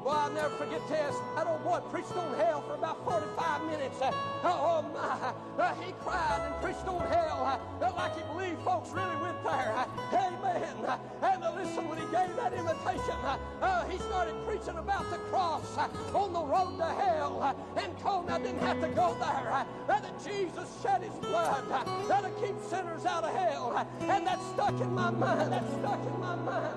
Well, I'll never forget this. That old boy preached on hell for about 45 minutes. Oh my, he cried and preached on hell like he believed folks really went there. Amen. And listen, when he gave that invitation, he started preaching about the cross on the road to hell, and told me I didn't have to go there, that Jesus shed his blood that'll keep sinners out of hell. And that stuck in my mind. That stuck in my mind.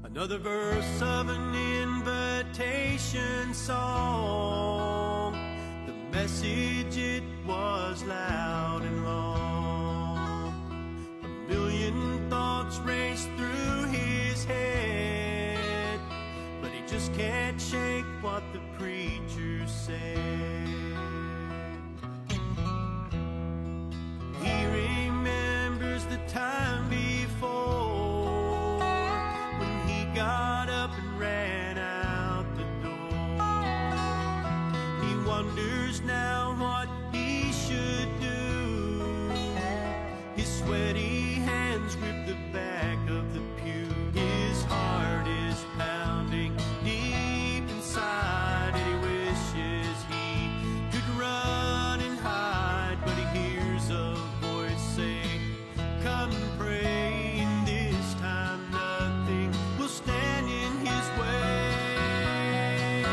Another verse of an invitation song. The message, it was loud and long. A million thoughts raced through his head, but he just can't shake what the preacher said. He remembers the time before, got up and ran out the door. He wonders now what he should do. His sweaty hands grip the back of the pew. His heart is pounding deep inside, and he wishes he could run and hide, but he hears a voice say, "Come pray." And this time nothing will stand in his way.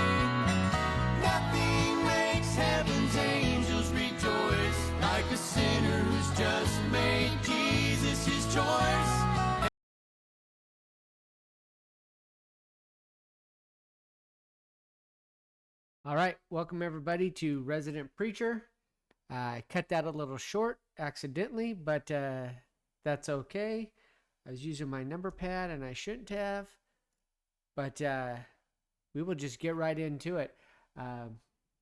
Nothing makes heaven's angels rejoice like a sinner who's just made Jesus his choice. All right, welcome everybody to Resident Preacher. I cut that a little short accidentally, but that's okay. I was using my number pad and I shouldn't have, but we will just get right into it.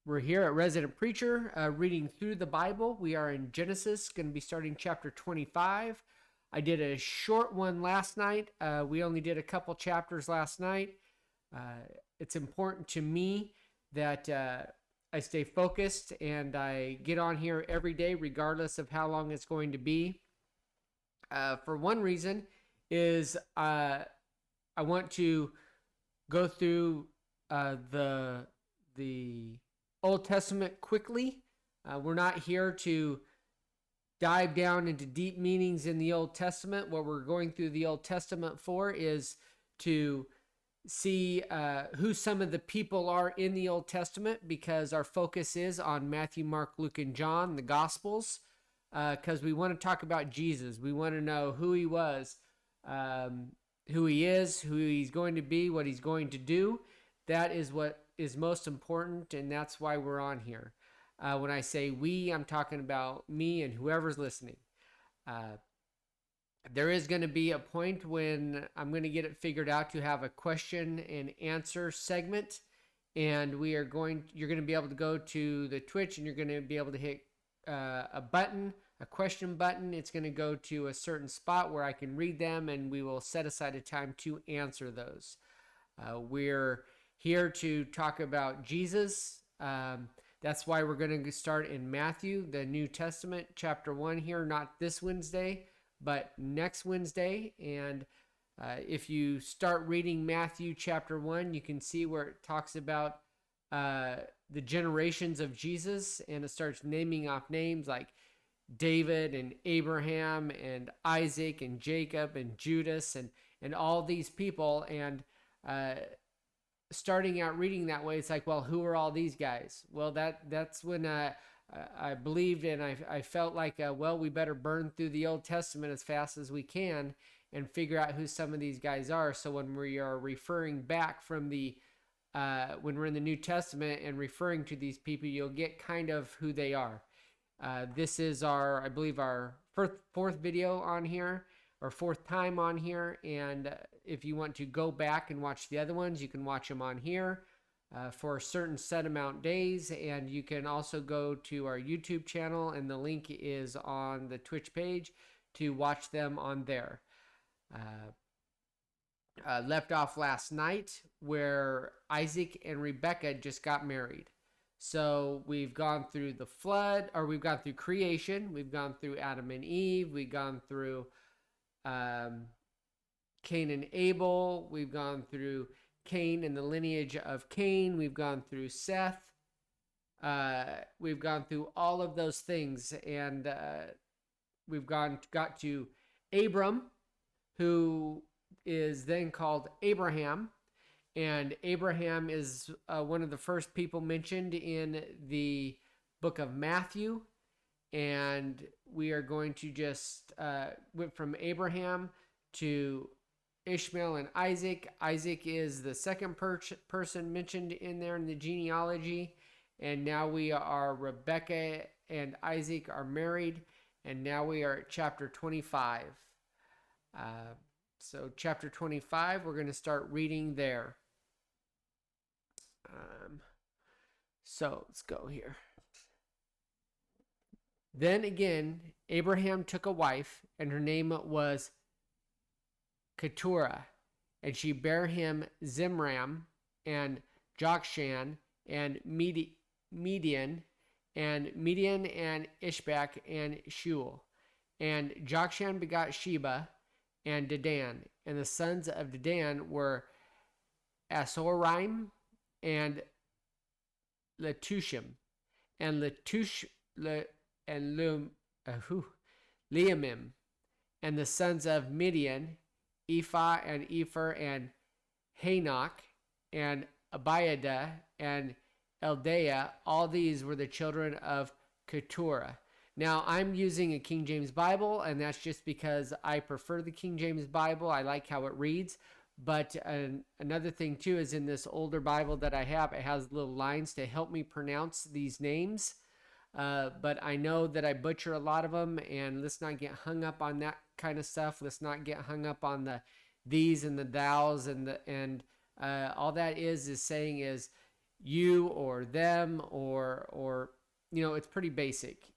We're here at Resident Preacher reading through the Bible. We are in Genesis, going to be starting chapter 25. I did a short one last night. We only did a couple chapters last night. It's important to me that I stay focused and I get on here every day regardless of how long it's going to be. For one reason is I want to go through the Old Testament quickly. We're not here to dive down into deep meanings in the Old Testament. What we're going through the Old Testament for is to see who some of the people are in the Old Testament, because our focus is on Matthew, Mark, Luke, and John, the Gospels. Because we want to talk about Jesus. We want to know who he was, who he is, who he's going to be, what he's going to do. That is what is most important, and that's why we're on here. When I say we, I'm talking about me and whoever's listening. There is going to be a point when I'm going to get it figured out to have a question and answer segment, and you're going to be able to go to the Twitch, and you're going to be able to hit a button, a question button. It's going to go to a certain spot where I can read them, and we will set aside a time to answer those. We're here to talk about Jesus. That's why we're going to start in Matthew, the New Testament, chapter 1 here, not this Wednesday, but next Wednesday. And if you start reading Matthew chapter 1, you can see where it talks about the generations of Jesus, and it starts naming off names like David and Abraham and Isaac and Jacob and Judas and all these people. And starting out reading that way, it's like, well, who are all these guys? Well, that's when I believed, and I felt like, well, we better burn through the Old Testament as fast as we can and figure out who some of these guys are. So when we are referring back from when we're in the New Testament and referring to these people, you'll get kind of who they are. This is I believe our fourth video on here, or fourth time on here. And if you want to go back and watch the other ones, you can watch them on here for a certain set amount days. And you can also go to our YouTube channel, and the link is on the Twitch page to watch them on there. Left off last night where Isaac and Rebekah just got married. So we've gone through the flood, or we've gone through creation. We've gone through Adam and Eve. We've gone through Cain and Abel. We've gone through Cain and the lineage of Cain. We've gone through Seth. We've gone through all of those things, and we've got to Abram, who is then called Abraham. And Abraham is one of the first people mentioned in the book of Matthew. And we are going to just went from Abraham to Ishmael and Isaac. Isaac is the second person mentioned in there in the genealogy. And now we are, Rebekah and Isaac are married. And now we are at chapter 25. So chapter 25, we're going to start reading there. So let's go here. Then again, Abraham took a wife, and her name was Keturah, and she bare him Zimram, and Jokshan, and Median, and Ishbak, and Shuel. And Jokshan begot Sheba, and Dedan. And the sons of Dedan were Asorim, and Letushim, and Leamim, and the sons of Midian, Ephah and Epher, and Hanok, and Abiada, and Eldaiah. All these were the children of Keturah. Now, I'm using a King James Bible, and that's just because I prefer the King James Bible. I like how it reads. But another thing, too, is in this older Bible that I have, it has little lines to help me pronounce these names. But I know that I butcher a lot of them, and let's not get hung up on that kind of stuff. Let's not get hung up on the these and the thous, and all that is saying is you or them, or it's pretty basic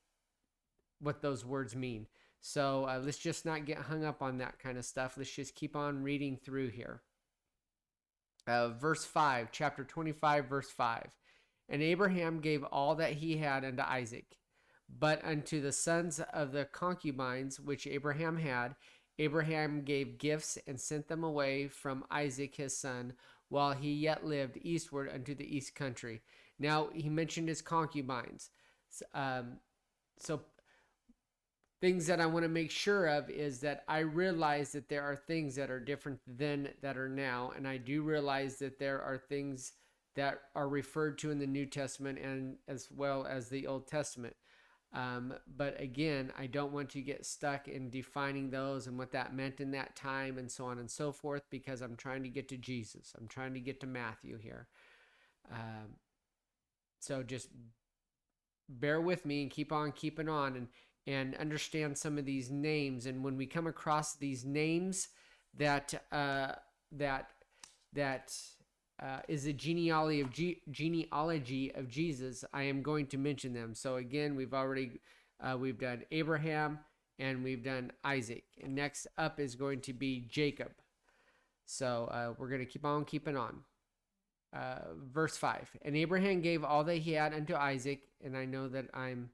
what those words mean. So let's just not get hung up on that kind of stuff. Let's just keep on reading through here. Verse 5, chapter 25, verse 5. And Abraham gave all that he had unto Isaac. But unto the sons of the concubines which Abraham had, Abraham gave gifts and sent them away from Isaac his son, while he yet lived eastward unto the east country. Now, he mentioned his concubines. So things that I want to make sure of is that I realize that there are things that are different than that are now. And I do realize that there are things that are referred to in the New Testament and as well as the Old Testament. But again, I don't want to get stuck in defining those and what that meant in that time and so on and so forth, because I'm trying to get to Jesus. I'm trying to get to Matthew here. So just bear with me and keep on keeping on and understand some of these names. And when we come across these names that is the genealogy of Jesus, I am going to mention them. So again, we've done Abraham and we've done Isaac. And next up is going to be Jacob. So we're going to keep on keeping on. Verse 5. And Abraham gave all that he had unto Isaac. And I know that I'm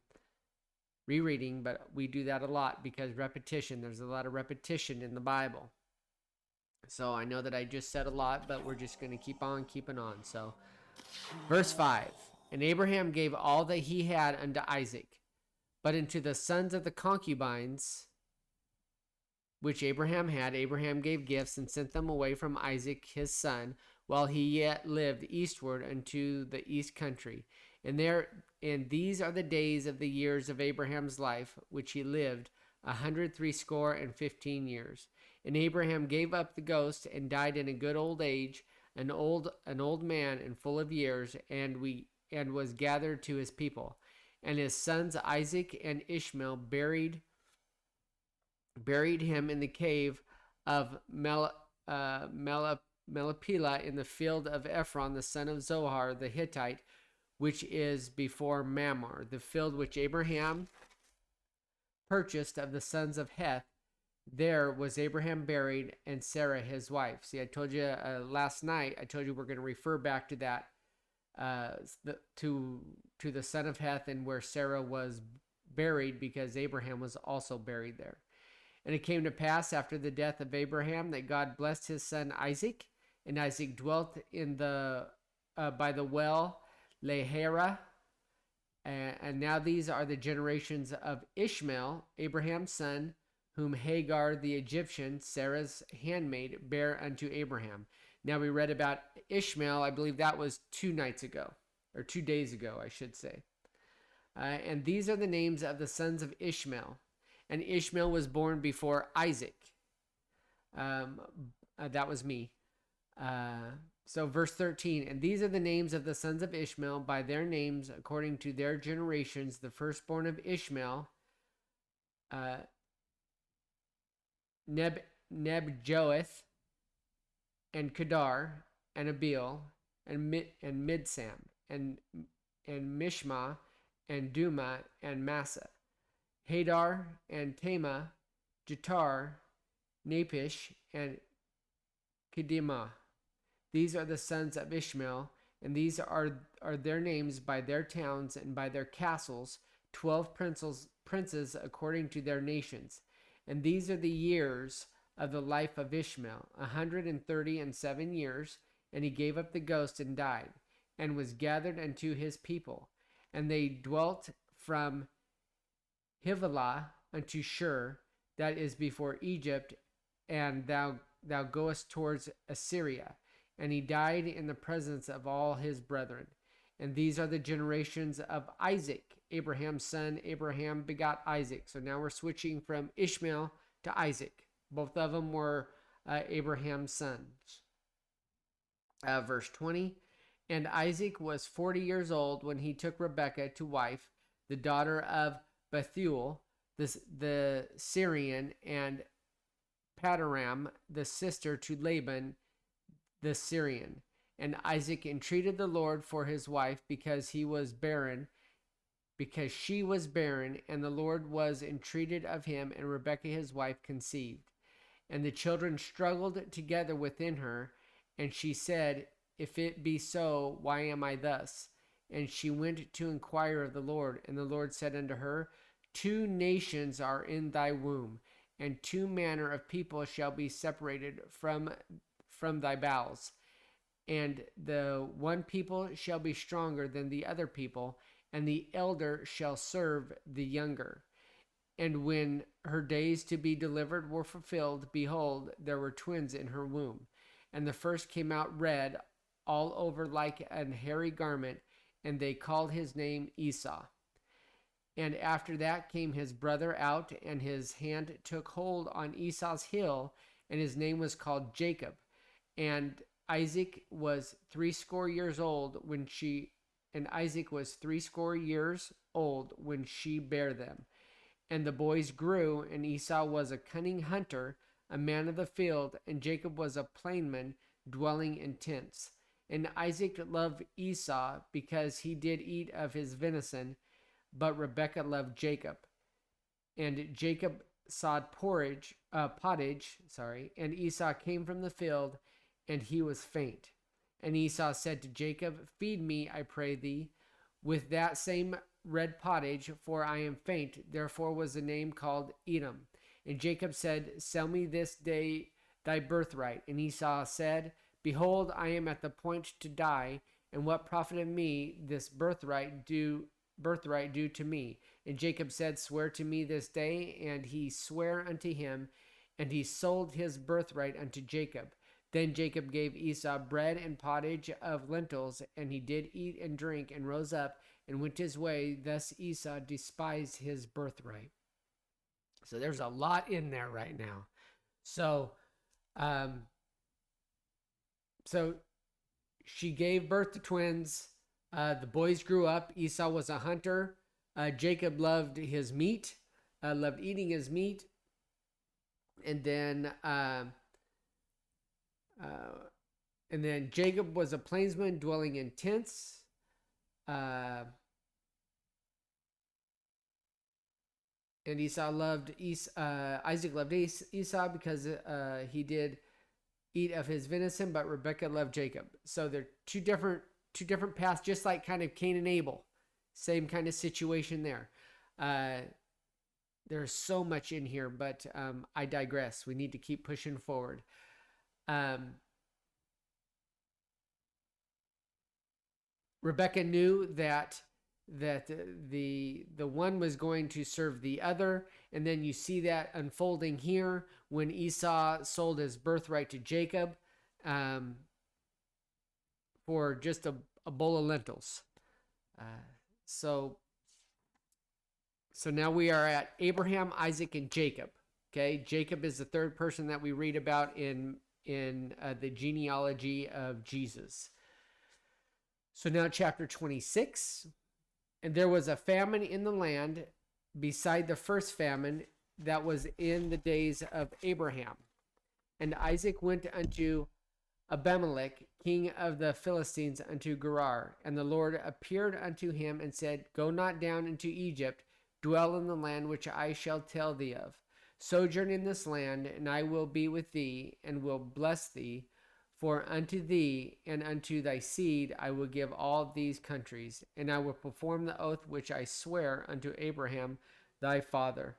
rereading, but we do that a lot because there's a lot of repetition in the Bible. So I know that I just said a lot, but we're just going to keep on keeping on. So verse 5. And Abraham gave all that he had unto Isaac. But unto the sons of the concubines which Abraham had, Abraham gave gifts and sent them away from Isaac his son, while he yet lived eastward unto the east country. And these are the days of the years of Abraham's life, which he lived 160 years. And Abraham gave up the ghost and died in a good old age, an old man and full of years, and was gathered to his people. And his sons Isaac and Ishmael buried him in the cave of Machpelah in the field of Ephron the son of Zohar the Hittite, which is before Mamre, the field which Abraham purchased of the sons of Heth. There was Abraham buried, and Sarah his wife. See, I told you last night, we're going to refer back to that to the son of Heth, and where Sarah was buried, because Abraham was also buried there. And it came to pass after the death of Abraham that God blessed his son Isaac, and Isaac dwelt in the by the well Lahairah. And now these are the generations of Ishmael, Abraham's son, whom Hagar the Egyptian, Sarah's handmaid, bare unto Abraham. Now we read about Ishmael. I believe that was 2 nights ago, or 2 days ago, I should say. And these are the names of the sons of Ishmael. And Ishmael was born before Isaac. That was me. So verse 13, and these are the names of the sons of Ishmael by their names according to their generations. The firstborn of Ishmael, Nebjoeth, and Kedar, and Abiel, and Midsam, and Mishma, and Duma, and Massa, Hadar, and Tema, Jetar, Napish, and Kedemah. These are the sons of Ishmael, and these are their names by their towns and by their castles, 12 princes according to their nations. And these are the years of the life of Ishmael, 137 years, and he gave up the ghost and died, and was gathered unto his people. And they dwelt from Havilah unto Shur, that is before Egypt, and thou goest towards Assyria. And he died in the presence of all his brethren. And these are the generations of Isaac, Abraham's son. Abraham begot Isaac. So now we're switching from Ishmael to Isaac. Both of them were Abraham's sons. Verse 20, and Isaac was 40 years old when he took Rebekah to wife, the daughter of Bethuel, the Syrian, and Padaram, the sister to Laban, the Syrian. And Isaac entreated the Lord for his wife because she was barren, and the Lord was entreated of him, and Rebekah his wife conceived. And the children struggled together within her, and she said, if it be so, why am I thus? And she went to inquire of the Lord, and the Lord said unto her, 2 nations are in thy womb, and 2 manner of people shall be separated from thy bowels. And the one people shall be stronger than the other people, and the elder shall serve the younger. And when her days to be delivered were fulfilled, behold, there were twins in her womb. And the first came out red all over like an hairy garment, and they called his name Esau. And after that came his brother out, and his hand took hold on Esau's heel, and his name was called Jacob. And Isaac was 80 years old when she bare them. And the boys grew, and Esau was a cunning hunter, a man of the field, and Jacob was a plainman, dwelling in tents. And Isaac loved Esau because he did eat of his venison, but Rebekah loved Jacob. And Jacob sawed pottage, and Esau came from the field, and he was faint. And Esau said to Jacob, feed me, I pray thee, with that same red pottage, for I am faint. Therefore was the name called Edom. And Jacob said, sell me this day thy birthright. And Esau said, behold, I am at the point to die, and what profited me this birthright due to me? And Jacob said, swear to me this day. And he sware unto him, and he sold his birthright unto Jacob. Then Jacob gave Esau bread and pottage of lentils, and he did eat and drink, and rose up and went his way. Thus Esau despised his birthright. So there's a lot in there right now. So she gave birth to twins. The boys grew up. Esau was a hunter. Jacob loved his meat, loved eating his meat. And then Jacob was a plainsman dwelling in tents. And Isaac loved Esau because he did eat of his venison, but Rebekah loved Jacob. So they're two different paths, just like kind of Cain and Abel. Same kind of situation there. There's so much in here, but I digress. We need to keep pushing forward. Rebekah knew that the one was going to serve the other, and then you see that unfolding here when Esau sold his birthright to Jacob for just a bowl of lentils. So now we are at Abraham, Isaac, and Jacob. Okay, Jacob is the third person that we read about in the genealogy of Jesus. So now chapter 26. And there was a famine in the land beside the first famine that was in the days of Abraham. And Isaac went unto Abimelech, king of the Philistines, unto Gerar. And the Lord appeared unto him and said, Go not down into Egypt, dwell in the land which I shall tell thee of. Sojourn in this land, and I will be with thee, and will bless thee. For unto thee and unto thy seed I will give all these countries, and I will perform the oath which I swear unto Abraham thy father.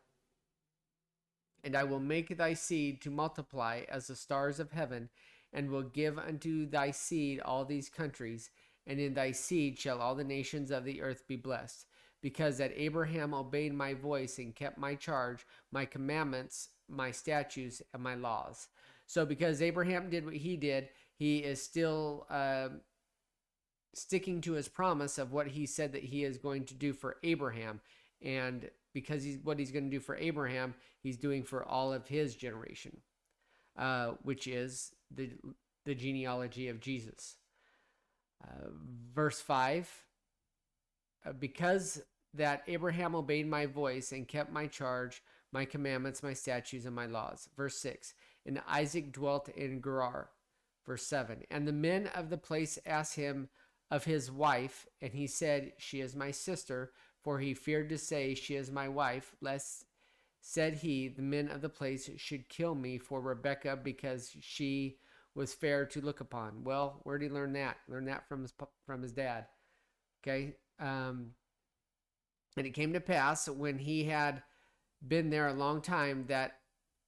And I will make thy seed to multiply as the stars of heaven, and will give unto thy seed all these countries, and in thy seed shall all the nations of the earth be blessed. Because that Abraham obeyed my voice and kept my charge, my commandments, my statutes, and my laws. So because Abraham did what he did, he is still sticking to his promise of what he said that he is going to do for Abraham. And because what he's going to do for Abraham, he's doing for all of his generation, which is the genealogy of Jesus. Verse 5, because that Abraham obeyed my voice and kept my charge, my commandments, my statutes, and my laws. Verse 6, and Isaac dwelt in Gerar. Verse 7, and the men of the place asked him of his wife, and he said, She is my sister, for he feared to say, She is my wife, lest, said he, the men of the place should kill me for Rebekah, because she was fair to look upon. Well, where did he learn that? Learn that from his dad. Okay. And it came to pass when he had been there a long time that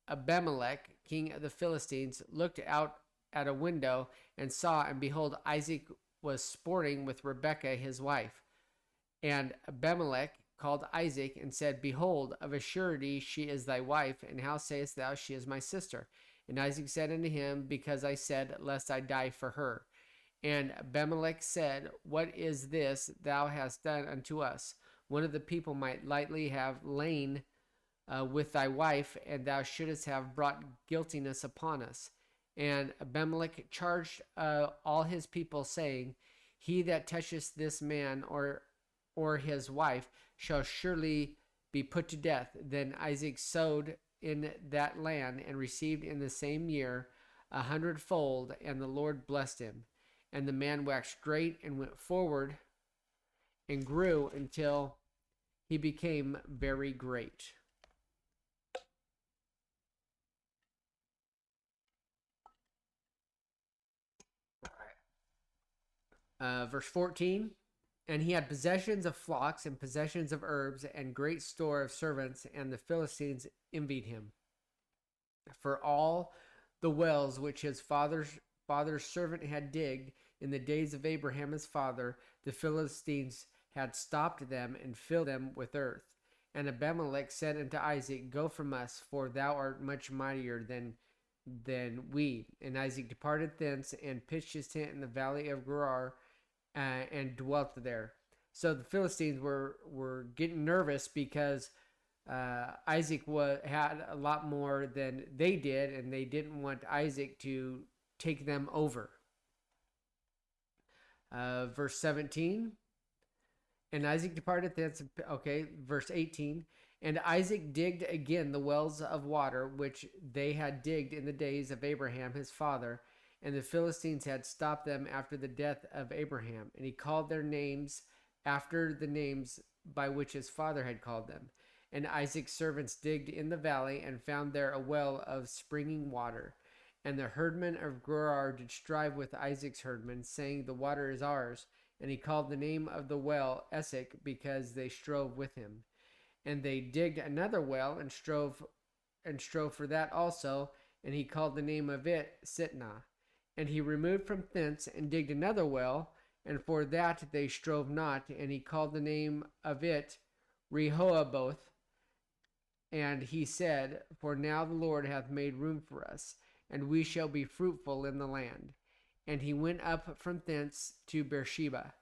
Abimelech, king of the Philistines, looked out at a window and saw, and behold, Isaac was sporting with Rebekah his wife. And Abimelech called Isaac and said, Behold, of a surety she is thy wife, and how sayest thou, She is my sister? And Isaac said unto him, Because I said, Lest I die for her. And Abimelech said, What is this thou hast done unto us? One of the people might lightly have lain with thy wife, and thou shouldest have brought guiltiness upon us. And Abimelech charged all his people, saying, He that toucheth this man or his wife shall surely be put to death. Then Isaac sowed in that land, and received in the same year 100-fold, and the Lord blessed him. And the man waxed great, and went forward, and grew until he became very great. Verse 14, and he had possessions of flocks and possessions of herbs and great store of servants, and the Philistines envied him. For all the wells which his father's servant had digged in the days of Abraham his father, the Philistines had stopped them and filled them with earth. And Abimelech said unto Isaac, Go from us, for thou art much mightier than we. And Isaac departed thence and pitched his tent in the valley of Gerar, and dwelt there. So the Philistines were getting nervous because Isaac had a lot more than they did, and they didn't want Isaac to take them over. Verse 17, and Isaac departed thence. Okay, verse 18, and Isaac digged again the wells of water which they had digged in the days of Abraham his father, and the Philistines had stopped them after the death of Abraham. And he called their names after the names by which his father had called them. And Isaac's servants digged in the valley, and found there a well of springing water. And the herdmen of Gerar did strive with Isaac's herdmen, saying, The water is ours. And he called the name of the well Esek, because they strove with him. And they digged another well and strove for that also, and he called the name of it Sitnah. And he removed from thence and digged another well, and for that they strove not, and he called the name of it Rehoboth. And he said, For now the Lord hath made room for us, and we shall be fruitful in the land. And he went up from thence to Beersheba.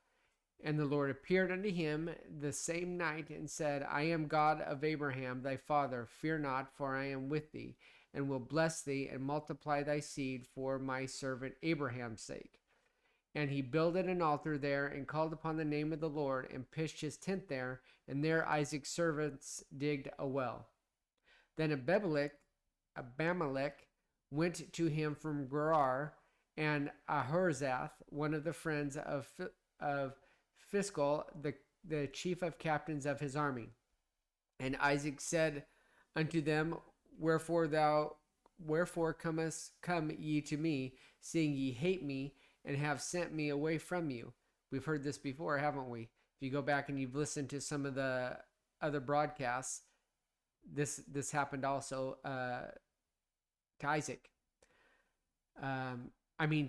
And the Lord appeared unto him the same night, and said, I am God of Abraham thy father. Fear not, for I am with thee, and will bless thee, and multiply thy seed for my servant Abraham's sake. And he builded an altar there, and called upon the name of the Lord, and pitched his tent there, and there Isaac's servants digged a well. Then Abimelech went to him from Gerar, and Ahurzath, one of the friends of Fiscal, the chief of captains of his army. And Isaac said unto them, Wherefore come ye to me, seeing ye hate me, and have sent me away from you? We've heard this before, haven't we? If you go back and you've listened to some of the other broadcasts, this happened also to Isaac.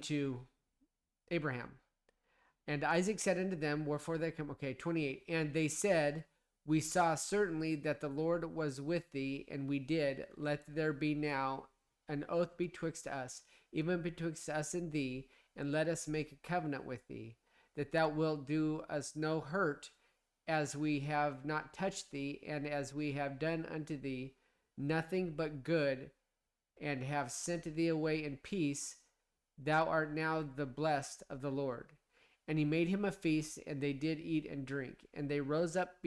To Abraham. And Isaac said unto them, Wherefore they come? Okay, 28. And they said, We saw certainly that the Lord was with thee, and we did. Let there be now an oath betwixt us, even betwixt us and thee, and let us make a covenant with thee, that thou wilt do us no hurt, as we have not touched thee, and as we have done unto thee nothing but good, and have sent thee away in peace. Thou art now the blessed of the Lord. And he made him a feast, and they did eat and drink. And they rose up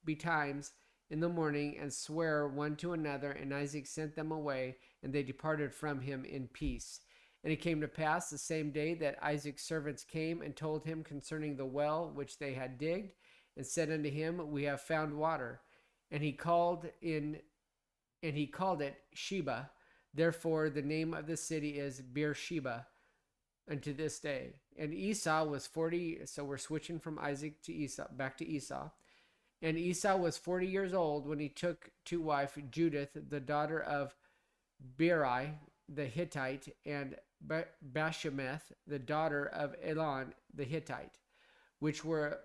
betimes in the morning, and sware one to another, and Isaac sent them away, and they departed from him in peace. And it came to pass the same day that Isaac's servants came and told him concerning the well which they had digged, and said unto him, We have found water. And he called it Sheba. Therefore the name of the city is Beersheba unto this day. And Esau was 40, so we're switching from Isaac to Esau, back to Esau. And Esau was 40 years old when he took to wife Judith, the daughter of Beri the Hittite, and Bashemeth, the daughter of Elon the Hittite, which were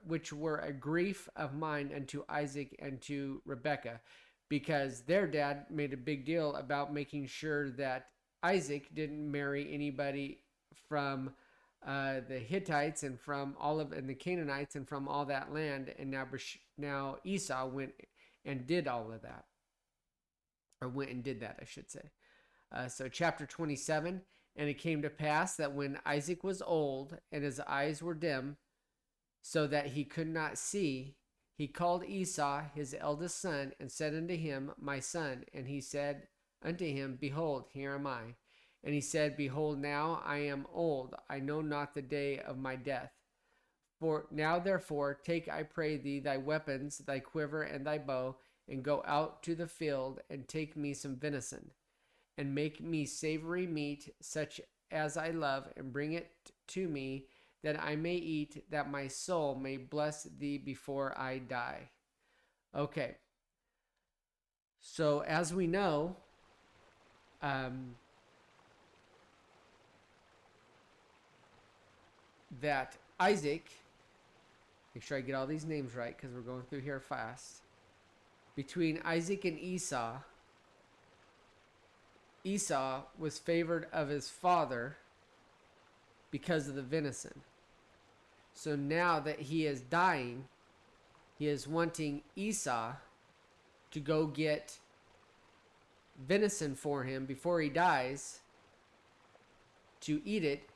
a grief of mine unto Isaac and to Rebekah, because their dad made a big deal about making sure that Isaac didn't marry anybody from the Hittites and from and the Canaanites and from all that land. And now Esau went and did all of that, or went and did that, I should say. So chapter 27, and it came to pass that when Isaac was old and his eyes were dim, so that he could not see, he called Esau his eldest son, and said unto him, My son. And he said unto him, Behold, here am I. And he said, Behold, now I am old, I know not the day of my death. For now therefore take, I pray thee, thy weapons, thy quiver, and thy bow, and go out to the field, and take me some venison, and make me savory meat, such as I love, and bring it to me, that I may eat, that my soul may bless thee before I die. Okay. So as we know, that Isaac, make sure I get all these names right because we're going through here fast. Between Isaac and Esau, Esau was favored of his father because of the venison. So now that he is dying, he is wanting Esau to go get venison for him before he dies, to eat it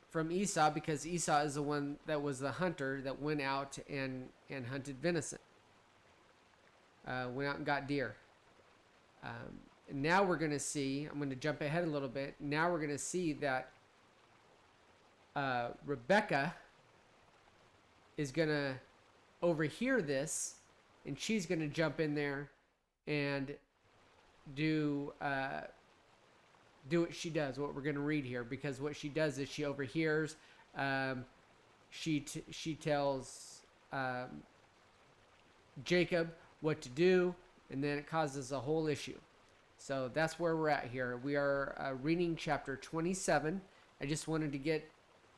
from Esau, because Esau is the one that was the hunter that went out and hunted venison. Went out and got deer. Now we're going to see, I'm going to jump ahead a little bit. Now we're going to see that Rebekah is going to overhear this, and she's going to jump in there and do what she does, what we're going to read here, because what she does is she overhears, she tells Jacob what to do, and then it causes a whole issue. So that's where we're at here. We are reading chapter 27. I just wanted to get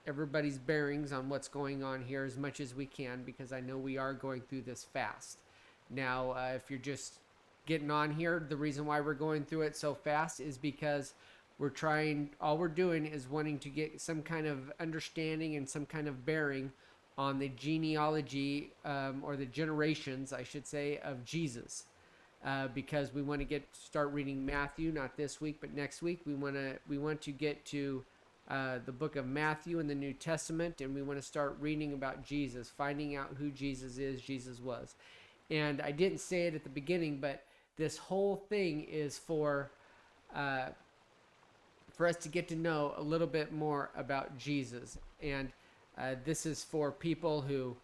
everybody's bearings on what's going on here as much as we can, because I know we are going through this fast. Now, if you're just getting on here, the reason why we're going through it so fast is because all we're doing is wanting to get some kind of understanding and some kind of bearing on the genealogy, or the generations, I should say, of Jesus. Because we want to start reading Matthew, not this week, but next week. We want to get to the book of Matthew in the New Testament, and we want to start reading about Jesus, finding out who Jesus is, Jesus was. And I didn't say it at the beginning, but this whole thing is for us to get to know a little bit more about Jesus. And this is for people who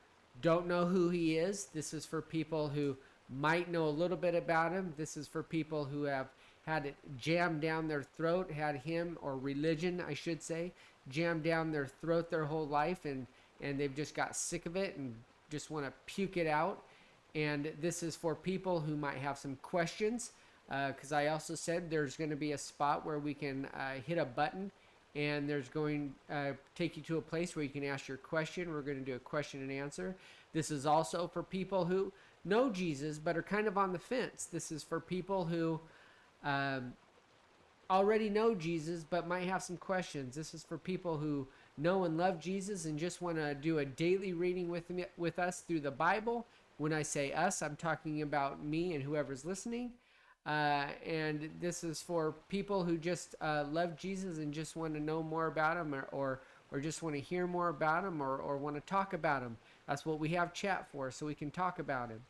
don't know who he is. This is for people who might know a little bit about him. This is for people who have had it jammed down their throat, had him, or religion, I should say, jammed down their throat their whole life, and they've just got sick of it and just want to puke it out. And this is for people who might have some questions, because I also said there's going to be a spot where we can hit a button, and there's going to take you to a place where you can ask your question. We're going to do a question and answer. This is also for people who know Jesus but are kind of on the fence. This is for people who already know Jesus but might have some questions. This is for people who know and love Jesus and just want to do a daily reading with us through the Bible. When I say us, I'm talking about me and whoever's listening. And this is for people who just love Jesus and just want to know more about him, or just want to hear more about him, or want to talk about him. That's what we have chat for, so we can talk about him.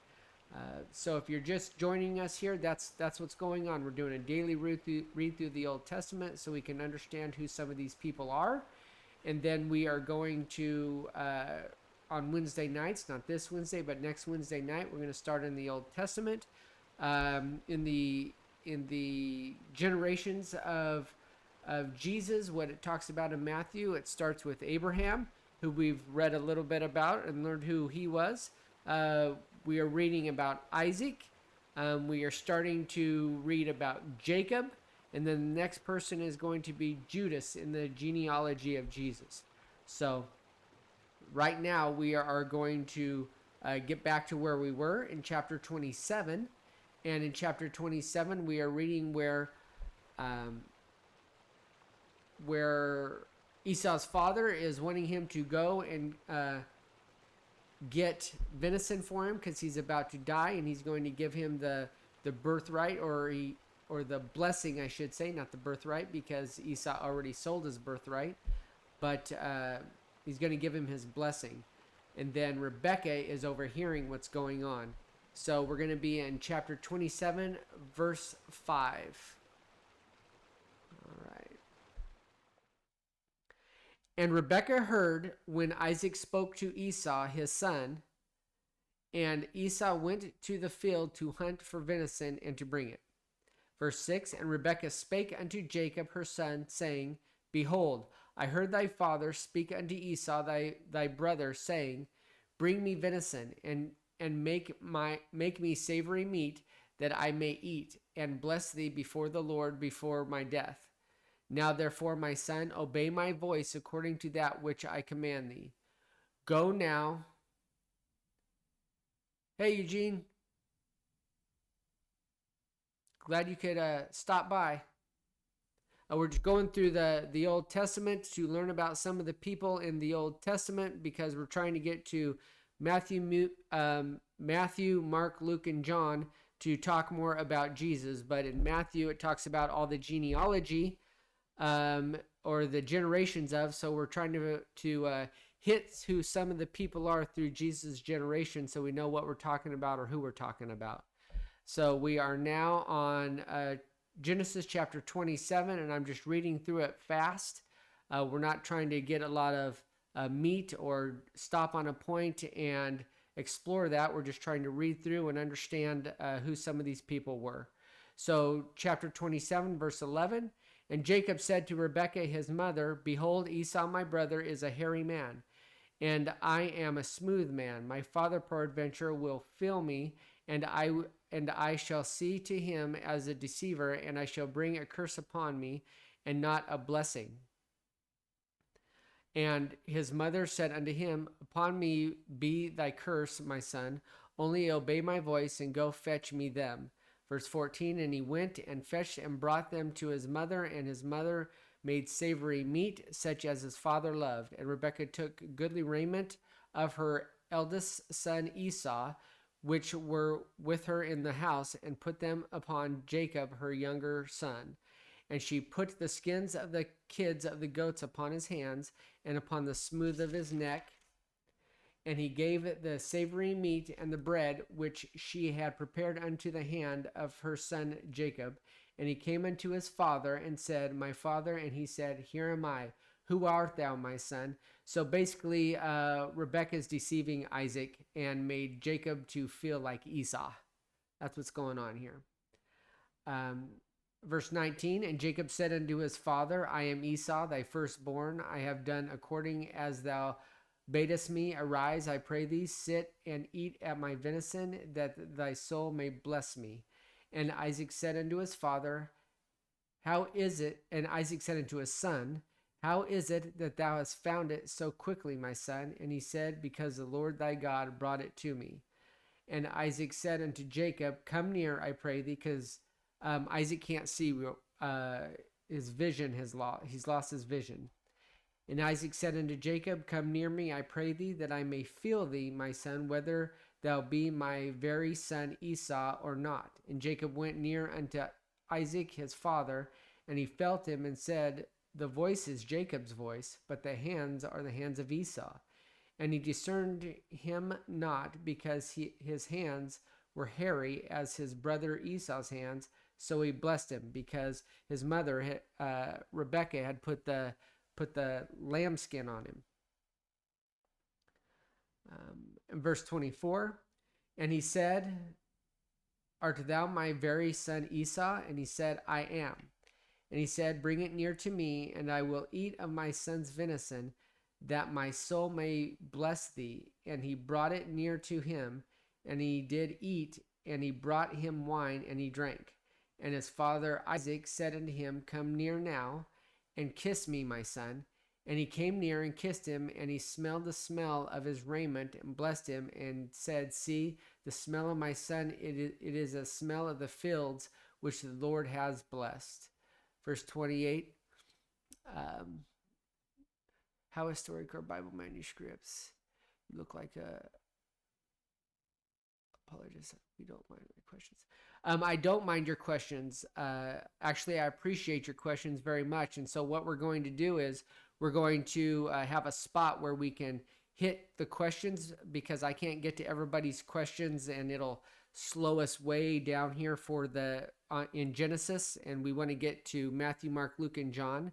So if you're just joining us here, that's what's going on. We're doing a daily read through the Old Testament so we can understand who some of these people are. And then we are going to, on Wednesday nights, not this Wednesday, but next Wednesday night, we're going to start in the Old Testament. In the generations of Jesus, what it talks about in Matthew, it starts with Abraham, who we've read a little bit about and learned who he was. We are reading about Isaac. We are starting to read about Jacob, and then the next person is going to be Judas in the genealogy of Jesus. So right now we are going to get back to where we were in chapter 27. And in chapter 27, we are reading where Esau's father is wanting him to go and get venison for him because he's about to die, and he's going to give him the birthright, or the blessing, I should say, not the birthright, because Esau already sold his birthright, but he's going to give him his blessing. And then Rebekah is overhearing what's going on. So we're going to be in chapter 27, verse 5. All right. And Rebekah heard when Isaac spoke to Esau, his son, and Esau went to the field to hunt for venison and to bring it. Verse 6, and Rebekah spake unto Jacob her son, saying, Behold, I heard thy father speak unto Esau thy brother, saying, Bring me venison, and make me savory meat, that I may eat, and bless thee before the Lord before my death. Now therefore, my son, obey my voice according to that which I command thee. Go now. Hey, Eugene. Glad you could stop by. We're just going through the Old Testament to learn about some of the people in the Old Testament, because we're trying to get to Matthew, Mark, Luke, and John to talk more about Jesus. But in Matthew, it talks about all the genealogy, or the generations of. So we're trying to hit who some of the people are through Jesus' generation, so we know what we're talking about or who we're talking about. So we are now on Genesis chapter 27, and I'm just reading through it fast. We're not trying to get a lot of meat or stop on a point and explore that. We're just trying to read through and understand who some of these people were. So chapter 27, verse 11, and Jacob said to Rebekah his mother, Behold, Esau my brother is a hairy man, and I am a smooth man. My father peradventure will fill me, and I shall see to him as a deceiver, and I shall bring a curse upon me, and not a blessing. And his mother said unto him, Upon me be thy curse, my son, only obey my voice, and go fetch me them. Verse 14, and he went and fetched and brought them to his mother, and his mother made savory meat, such as his father loved. And Rebekah took goodly raiment of her eldest son Esau, which were with her in the house, and put them upon Jacob her younger son. And she put the skins of the kids of the goats upon his hands, and upon the smooth of his neck. And he gave the savory meat and the bread, which she had prepared unto the hand of her son Jacob. And he came unto his father and said, My father. And he said, Here am I. Who art thou, my son? So basically, Rebekah is deceiving Isaac and made Jacob to feel like Esau. That's what's going on here. Verse 19, and Jacob said unto his father, I am Esau, thy firstborn. I have done according as thou badest me. Arise, I pray thee, sit and eat at my venison, that thy soul may bless me. And Isaac said unto his father, How is it? And Isaac said unto his son, How is it that thou hast found it so quickly, my son? And he said, Because the Lord thy God brought it to me. And Isaac said unto Jacob, Come near, I pray thee, because Isaac can't see, his vision he's lost his vision. And Isaac said unto Jacob, Come near me, I pray thee, that I may feel thee, my son, whether thou be my very son Esau or not. And Jacob went near unto Isaac his father, and he felt him, and said, The voice is Jacob's voice, but the hands are the hands of Esau. And he discerned him not, because his hands were hairy as his brother Esau's hands. So he blessed him, because his mother, Rebekah, had put the lambskin on him. In verse 24, and he said, Art thou my very son Esau? And he said, I am. And he said, Bring it near to me, and I will eat of my son's venison, that my soul may bless thee. And he brought it near to him, and he did eat, and he brought him wine, and he drank. And his father Isaac said unto him, Come near now, and kiss me, my son. And he came near and kissed him, and he smelled the smell of his raiment, and blessed him, and said, See, the smell of my son, it is a smell of the fields, which the Lord has blessed. Verse 28, how historic are Bible manuscripts? You look like a... Apologies, we don't mind my questions. I don't mind your questions. Actually, I appreciate your questions very much. And so what we're going to do is we're going to have a spot where we can hit the questions, because I can't get to everybody's questions, and it'll slow us way down here for the in Genesis, and we want to get to Matthew, Mark, Luke, and John.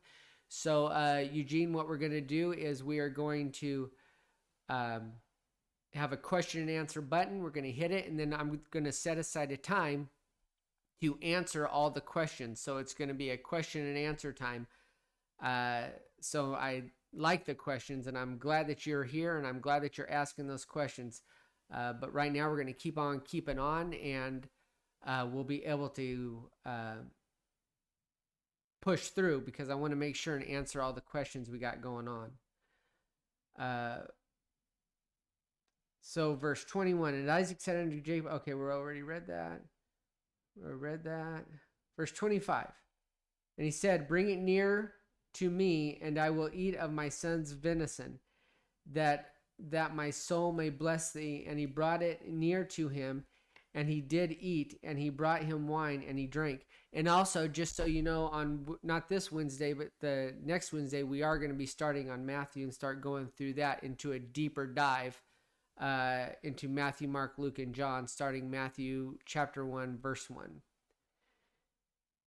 So Eugene, what we're going to do is we are going to have a question and answer button. We're going to hit it, and then I'm going to set aside a time to answer all the questions. So it's going to be a question and answer time. So I like the questions, and I'm glad that you're here, and I'm glad that you're asking those questions. But right now we're going to keep on keeping on, and we'll be able to push through, because I want to make sure and answer all the questions we got going on. So verse 21, and Isaac said unto Jacob, okay, we already read that. Verse 25, and he said, Bring it near to me, and I will eat of my son's venison, that my soul may bless thee. And he brought it near to him, and he did eat, and he brought him wine, and he drank. And also, just so you know, on not this Wednesday, but the next Wednesday, we are going to be starting on Matthew and start going through that into a deeper dive into Matthew, Mark, Luke, and John, starting Matthew chapter 1, verse 1.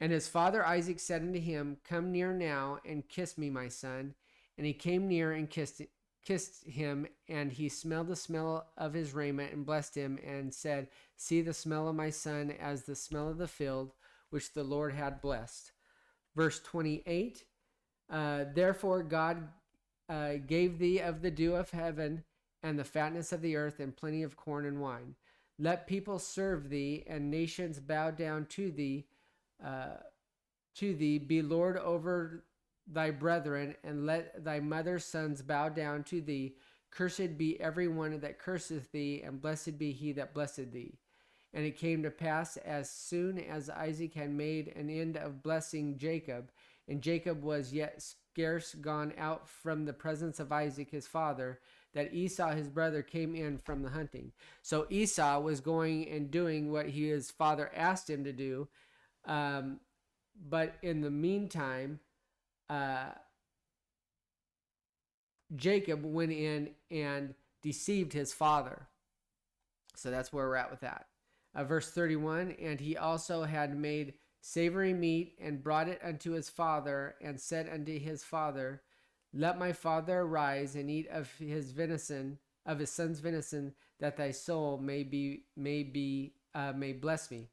And his father Isaac said unto him, Come near now, and kiss me, my son. And he came near and kissed him, and he smelled the smell of his raiment, and blessed him, and said, See the smell of my son as the smell of the field, which the Lord had blessed. Verse 28, Therefore God gave thee of the dew of heaven and the fatness of the earth and plenty of corn and wine. Let people serve thee and nations bow down to thee. Be Lord over thy brethren, and let thy mother's sons bow down to thee. Cursed be every one that curseth thee, and blessed be he that blesseth thee. And it came to pass, as soon as Isaac had made an end of blessing Jacob, and Jacob was yet scarce gone out from the presence of Isaac his father, that Esau his brother came in from the hunting. So Esau was going and doing what his father asked him to do. But in the meantime, Jacob went in and deceived his father. So that's where we're at with that. Verse 31, and he also had made savory meat and brought it unto his father, and said unto his father, let my father arise and eat of his venison, of his son's venison, that thy soul may bless me.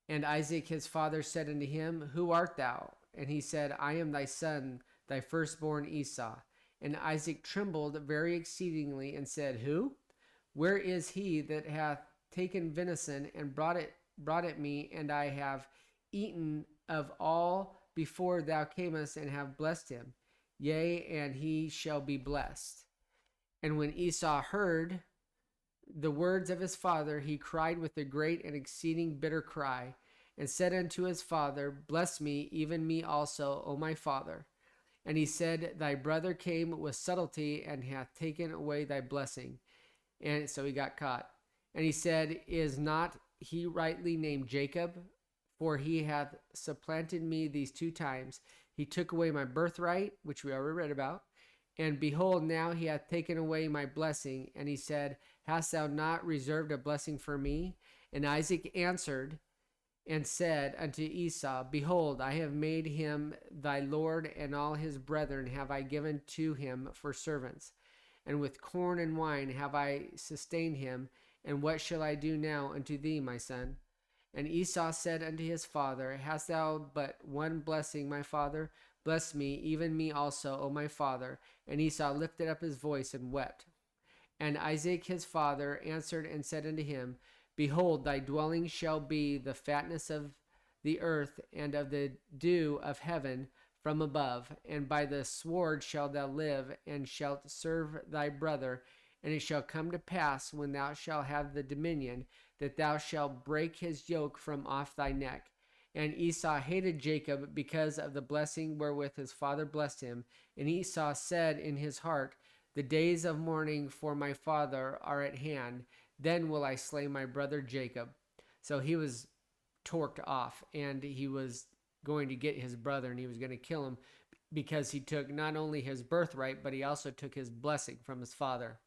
And Isaac his father said unto him, who art thou? And he said, I am thy son, thy firstborn Esau. And Isaac trembled very exceedingly, and said, who? Where is he that hath taken venison and brought it me, and I have eaten of all before thou camest, and have blessed him? Yea, and he shall be blessed. And when Esau heard the words of his father, he cried with a great and exceeding bitter cry, and said unto his father, bless me, even me also, O my father. And he said, thy brother came with subtlety, and hath taken away thy blessing. And so he got caught. And he said, is not he rightly named Jacob? For he hath supplanted me these 2 times. He took away my birthright, which we already read about. And behold, now he hath taken away my blessing. And he said, hast thou not reserved a blessing for me? And Isaac answered and said unto Esau, behold, I have made him thy lord, and all his brethren have I given to him for servants. And with corn and wine have I sustained him. And what shall I do now unto thee, my son? And Esau said unto his father, hast thou but one blessing, my father? Bless me, even me also, O my father. And Esau lifted up his voice and wept. And Isaac his father answered and said unto him, behold, thy dwelling shall be the fatness of the earth, and of the dew of heaven from above. And by the sword shalt thou live, and shalt serve thy brother. And it shall come to pass, when thou shalt have the dominion, that thou shalt break his yoke from off thy neck. And Esau hated Jacob because of the blessing wherewith his father blessed him. And Esau said in his heart, the days of mourning for my father are at hand. Then will I slay my brother Jacob. So he was torqued off, and he was going to get his brother, and he was going to kill him because he took not only his birthright, but he also took his blessing from his father.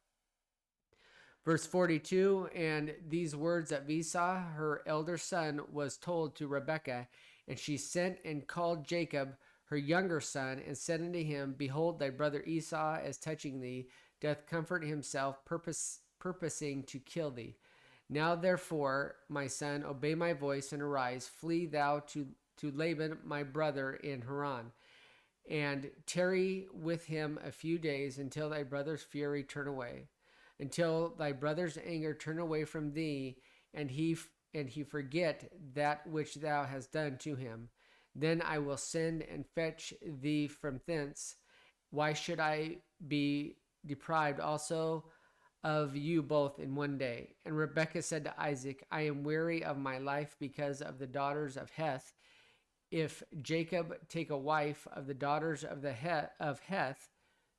Verse 42, and these words of Esau, her elder son, was told to Rebekah, and she sent and called Jacob, her younger son, and said unto him, behold, thy brother Esau, as touching thee, doth comfort himself, purposing to kill thee. Now therefore, my son, obey my voice, and arise, flee thou to Laban my brother in Haran, and tarry with him a few days, until thy brother's fury turn away. Until thy brother's anger turn away from thee, and he forget that which thou hast done to him. Then I will send and fetch thee from thence. Why should I be deprived also of you both in one day? And Rebekah said to Isaac, I am weary of my life because of the daughters of Heth. If Jacob take a wife of the daughters of Heth,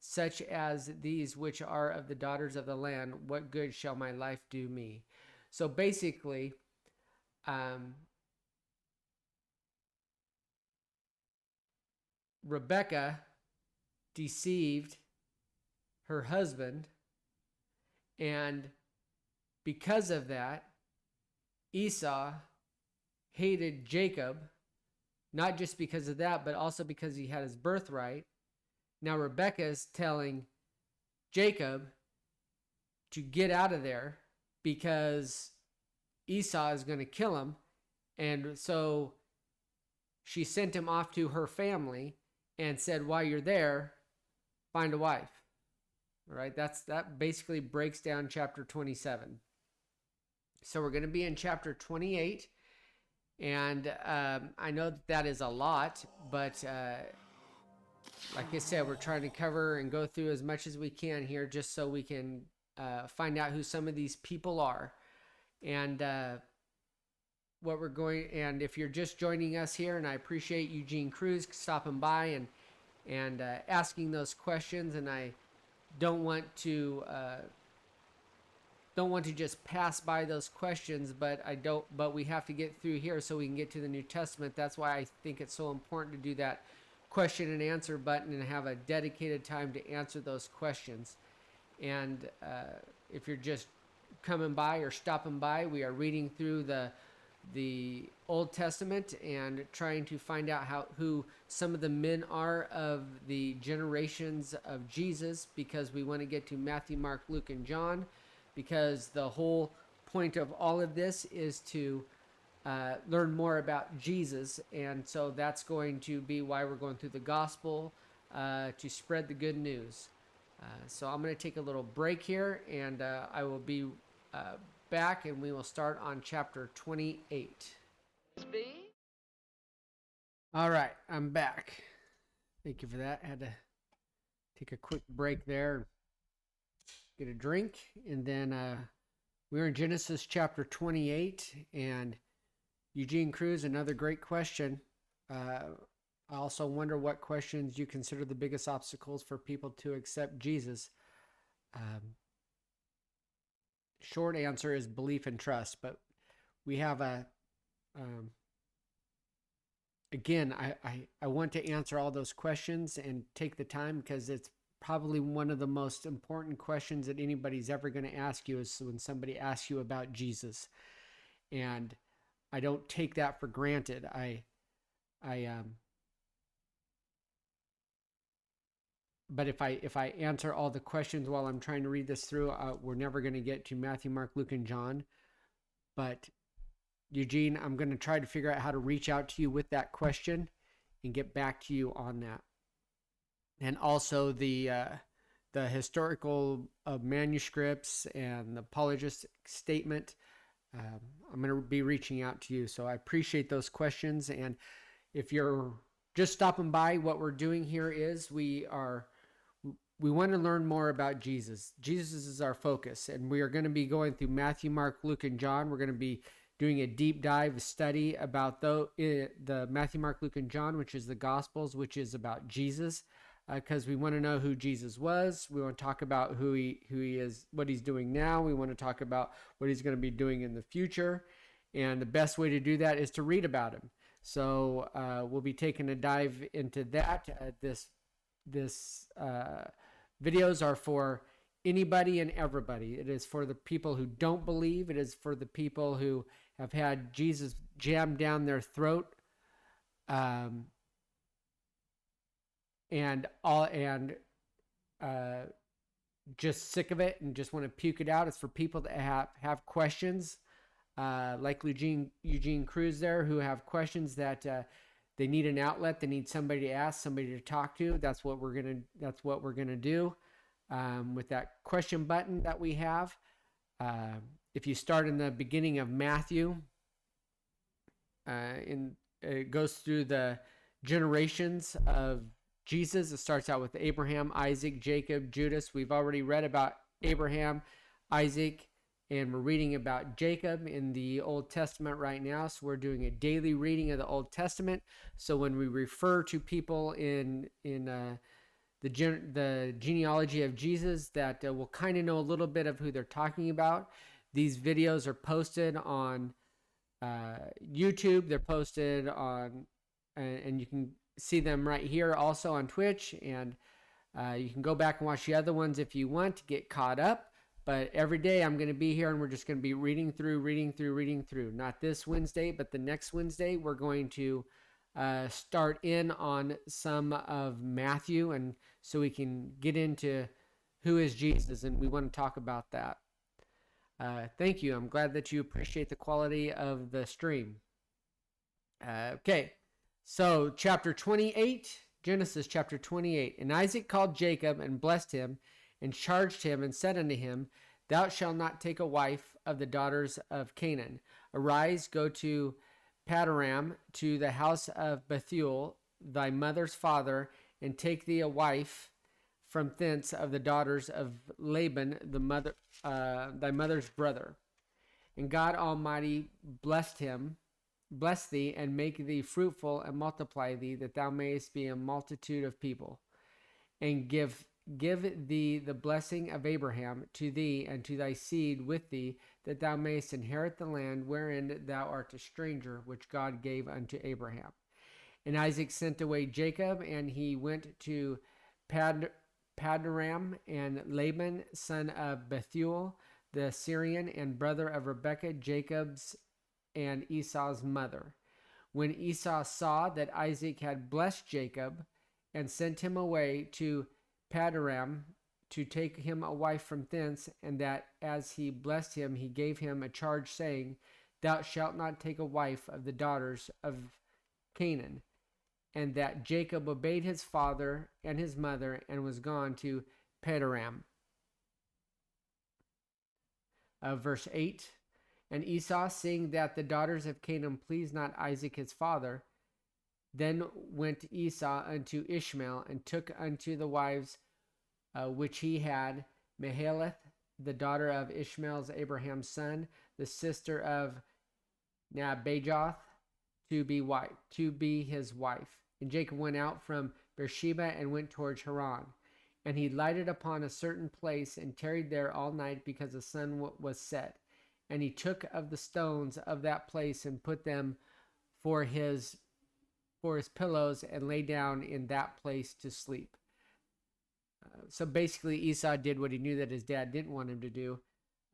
such as these which are of the daughters of the land, what good shall my life do me? So basically, Rebekah deceived her husband, and because of that, Esau hated Jacob, not just because of that, but also because he had his birthright. Now Rebekah is telling Jacob to get out of there because Esau is going to kill him. And so she sent him off to her family and said, while you're there, find a wife. All right, that basically breaks down chapter 27. So we're going to be in chapter 28, and I know that is a lot, but like I said, we're trying to cover and go through as much as we can here, just so we can find out who some of these people are, and what we're going. And if you're just joining us here, and I appreciate Eugene Cruz stopping by and asking those questions, and I don't want to just pass by those questions, but we have to get through here so we can get to the New Testament. That's why I think it's so important to do that question and answer button and have a dedicated time to answer those questions. And if you're just coming by or stopping by, we are reading through the Old Testament and trying to find out who some of the men are of the generations of Jesus, because we want to get to Matthew, Mark, Luke, and John, because the whole point of all of this is to learn more about Jesus. And so that's going to be why we're going through the gospel, to spread the good news. So I'm going to take a little break here, and I will be back, and we will start on chapter 28. All right, I'm back. Thank you for that. I had to take a quick break there, get a drink, and then we're in Genesis chapter 28, and Eugene Cruz, another great question. I also wonder what questions you consider the biggest obstacles for people to accept Jesus. Short answer is belief and trust, but we have again, I want to answer all those questions and take the time, because it's probably one of the most important questions that anybody's ever going to ask you, is when somebody asks you about Jesus. And I don't take that for granted. But if I answer all the questions while I'm trying to read this through, we're never going to get to Matthew, Mark, Luke, and John. But Eugene, I'm going to try to figure out how to reach out to you with that question and get back to you on that. And also the historical manuscripts and the apologistic statement. I'm going to be reaching out to you. So I appreciate those questions. And if you're just stopping by, what we're doing here is we want to learn more about Jesus. Jesus is our focus, and we are going to be going through Matthew, Mark, Luke, and John. We're going to be doing a deep dive study about the Matthew, Mark, Luke, and John, which is the Gospels, which is about Jesus, because we want to know who Jesus was. We want to talk about who he is, what he's doing now. We want to talk about what he's going to be doing in the future, and the best way to do that is to read about him. So we'll be taking a dive into that. This videos are for anybody and everybody. It is for the people who don't believe. It is for the people who have had Jesus jammed down their throat, and just sick of it and just want to puke it out. It's for people that have questions, like Eugene Cruz there, who have questions that they need an outlet. They need somebody to ask, somebody to talk to. That's what we're gonna do with that question button that we have. If you start in the beginning of Matthew, it goes through the generations of Jesus. It starts out with Abraham, Isaac, Jacob, Judas. We've already read about Abraham, Isaac, and we're reading about Jacob in the Old Testament right now. So we're doing a daily reading of the Old Testament. So when we refer to people in the genealogy of Jesus, that we'll kind of know a little bit of who they're talking about. These videos are posted on YouTube. They're posted on, and you can see them right here also on Twitch. And you can go back and watch the other ones if you want to get caught up. But every day I'm going to be here, and we're just going to be reading through. Not this Wednesday, but the next Wednesday, we're going to start in on some of Matthew, and so we can get into who is Jesus, and we want to talk about that. Thank you. I'm glad that you appreciate the quality of the stream. Okay, so chapter 28, Genesis chapter 28. And Isaac called Jacob and blessed him and charged him and said unto him, Thou shalt not take a wife of the daughters of Canaan. Arise, go to Paddan, to the house of Bethuel, thy mother's father, and take thee a wife from thence of the daughters of Laban, thy mother's brother. And God Almighty blessed thee, and make thee fruitful, and multiply thee, that thou mayest be a multitude of people, and give thee the blessing of Abraham to thee and to thy seed with thee, that thou mayest inherit the land wherein thou art a stranger, which God gave unto Abraham. And Isaac sent away Jacob, and he went to Paddan, and Laban, son of Bethuel, the Syrian, and brother of Rebekah, Jacob's and Esau's mother. When Esau saw that Isaac had blessed Jacob, and sent him away to Paddan to take him a wife from thence, and that as he blessed him, he gave him a charge, saying, Thou shalt not take a wife of the daughters of Canaan. And that Jacob obeyed his father and his mother, and was gone to Paddan. Verse 8. And Esau, seeing that the daughters of Canaan pleased not Isaac his father, then went Esau unto Ishmael, and took unto the wives which he had Mahalath, the daughter of Ishmael's Abraham's son, the sister of Nebajoth, to be his wife. And Jacob went out from Beersheba and went towards Haran. And he lighted upon a certain place, and tarried there all night, because the sun was set. And he took of the stones of that place, and put them for his pillows, and lay down in that place to sleep. So basically Esau did what he knew that his dad didn't want him to do,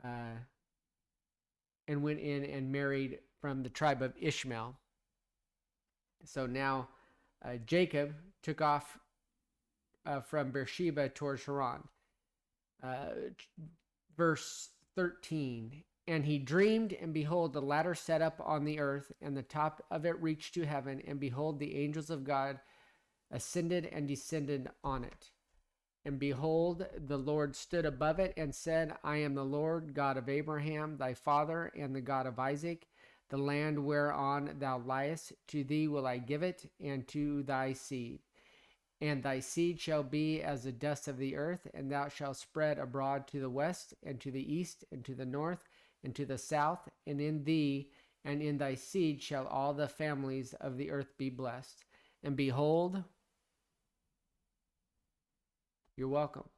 and went in and married from the tribe of Ishmael. So now Jacob took off from Beersheba towards Haran. Verse 13. And he dreamed, and behold, the ladder set up on the earth, and the top of it reached to heaven, and behold, the angels of God ascended and descended on it. And behold, the Lord stood above it, and said, I am the Lord God of Abraham thy father, and the God of Isaac. The land whereon thou liest, to thee will I give it, and to thy seed. And thy seed shall be as the dust of the earth, and thou shalt spread abroad to the west, and to the east, and to the north, and to the south. And in thee and in thy seed shall all the families of the earth be blessed. And behold, you're welcome.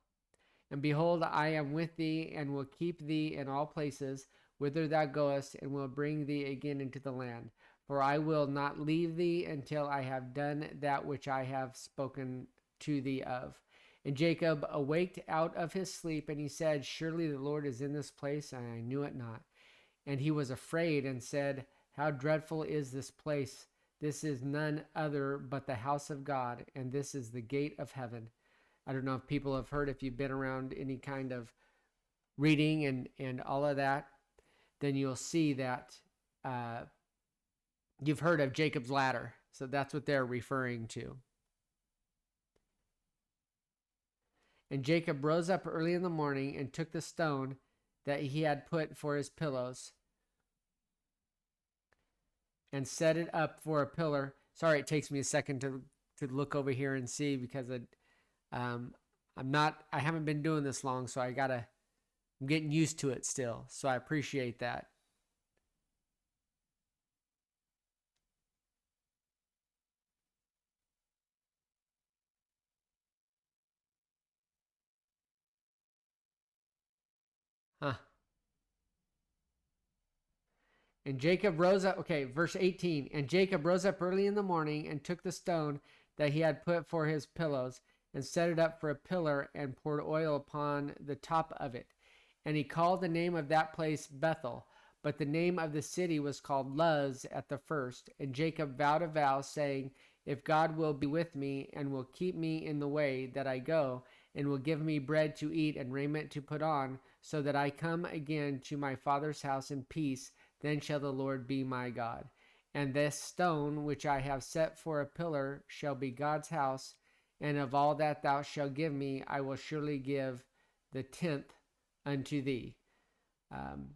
And behold, I am with thee, and will keep thee in all places whither thou goest, and will bring thee again into the land. For I will not leave thee until I have done that which I have spoken to thee of. And Jacob awaked out of his sleep, and he said, Surely the Lord is in this place, and I knew it not. And he was afraid, and said, How dreadful is this place! This is none other but the house of God, and this is the gate of heaven. I don't know if people have heard, if you've been around any kind of reading and all of that, then you'll see that you've heard of Jacob's ladder. So that's what they're referring to. And Jacob rose up early in the morning, and took the stone that he had put for his pillows, and set it up for a pillar. Sorry, it takes me a second to look over here and see, because I haven't been doing this long, so I'm getting used to it still. So I appreciate that. And Jacob rose up, verse 18. And Jacob rose up early in the morning, and took the stone that he had put for his pillows, and set it up for a pillar, and poured oil upon the top of it. And he called the name of that place Bethel, but the name of the city was called Luz at the first. And Jacob vowed a vow, saying, If God will be with me, and will keep me in the way that I go, and will give me bread to eat and raiment to put on, so that I come again to my father's house in peace, then shall the Lord be my God. And this stone which I have set for a pillar shall be God's house, and of all that thou shalt give me, I will surely give the 10th unto thee. I'm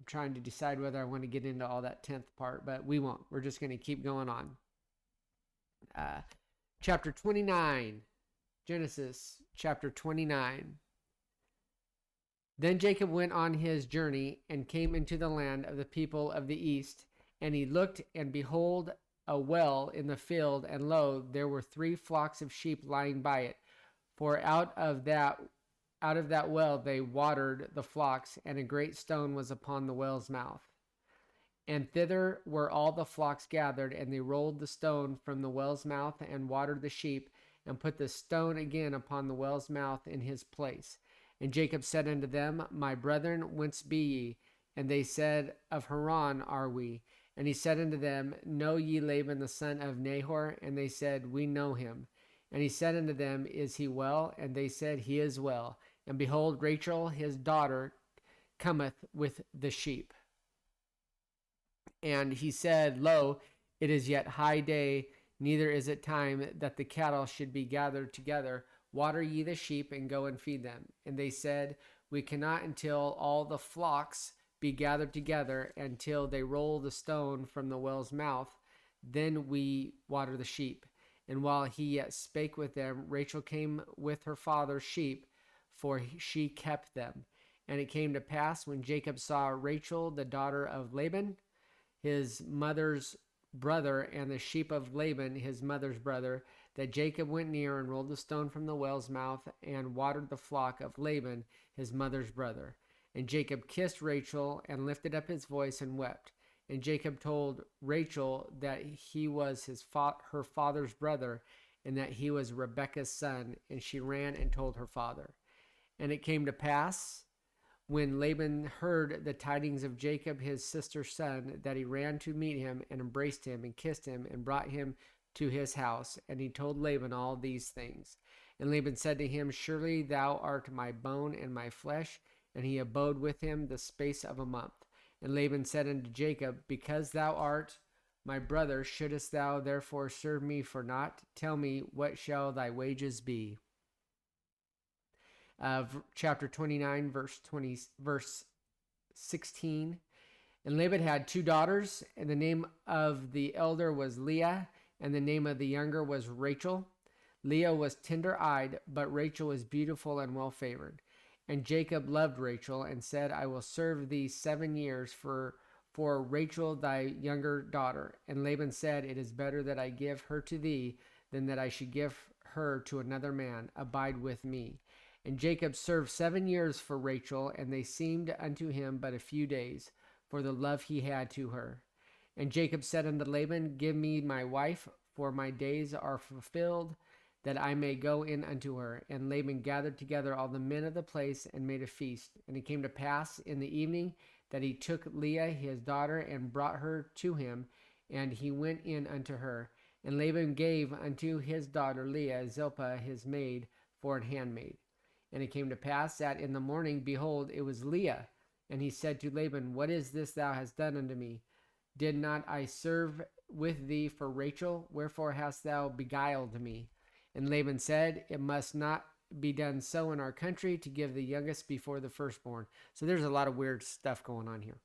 trying to decide whether I want to get into all that 10th part, but we won't. We're just going to keep going on. Chapter 29, Genesis chapter 29. Then Jacob went on his journey and came into the land of the people of the east. And he looked, and behold, a well in the field, and lo, there were 3 flocks of sheep lying by it. For out of that well they watered the flocks, and a great stone was upon the well's mouth. And thither were all the flocks gathered, and they rolled the stone from the well's mouth, and watered the sheep, and put the stone again upon the well's mouth in his place. And Jacob said unto them, My brethren, whence be ye? And they said, Of Haran are we. And he said unto them, Know ye Laban the son of Nahor? And they said, We know him. And he said unto them, Is he well? And they said, He is well. And behold, Rachel his daughter cometh with the sheep. And he said, Lo, it is yet high day, neither is it time that the cattle should be gathered together. Water ye the sheep, and go and feed them. And they said, We cannot until all the flocks be gathered together, until they roll the stone from the well's mouth. Then we water the sheep. And while he yet spake with them, Rachel came with her father's sheep, for she kept them. And it came to pass, when Jacob saw Rachel, the daughter of Laban, his mother's brother, and the sheep of Laban, his mother's brother, that Jacob went near and rolled the stone from the well's mouth, and watered the flock of Laban, his mother's brother. And Jacob kissed Rachel, and lifted up his voice, and wept. And Jacob told Rachel that he was her father's brother, and that he was Rebekah's son. And she ran and told her father. And it came to pass, when Laban heard the tidings of Jacob his sister's son, that he ran to meet him, and embraced him, and kissed him, and brought him to his house. And he told Laban all these things. And Laban said to him, Surely thou art my bone and my flesh. And he abode with him the space of a month. And Laban said unto Jacob, Because thou art my brother, shouldest thou therefore serve me for naught? Tell me, what shall thy wages be? Chapter 29, verse 16. And Laban had 2 daughters, and the name of the elder was Leah, and the name of the younger was Rachel. Leah was tender-eyed, but Rachel was beautiful and well-favored. And Jacob loved Rachel, and said, I will serve thee 7 years for Rachel thy younger daughter. And Laban said, It is better that I give her to thee, than that I should give her to another man. Abide with me. And Jacob served 7 years for Rachel, and they seemed unto him but a few days, for the love he had to her. And Jacob said unto Laban, Give me my wife, for my days are fulfilled, that I may go in unto her. And Laban gathered together all the men of the place, and made a feast. And it came to pass in the evening, that he took Leah his daughter, and brought her to him, and he went in unto her. And Laban gave unto his daughter Leah Zilpah his maid for an handmaid. And it came to pass that in the morning, behold, it was Leah. And he said to Laban, What is this thou hast done unto me? Did not I serve with thee for Rachel? Wherefore hast thou beguiled me? And Laban said, It must not be done so in our country, to give the youngest before the firstborn. So there's a lot of weird stuff going on here.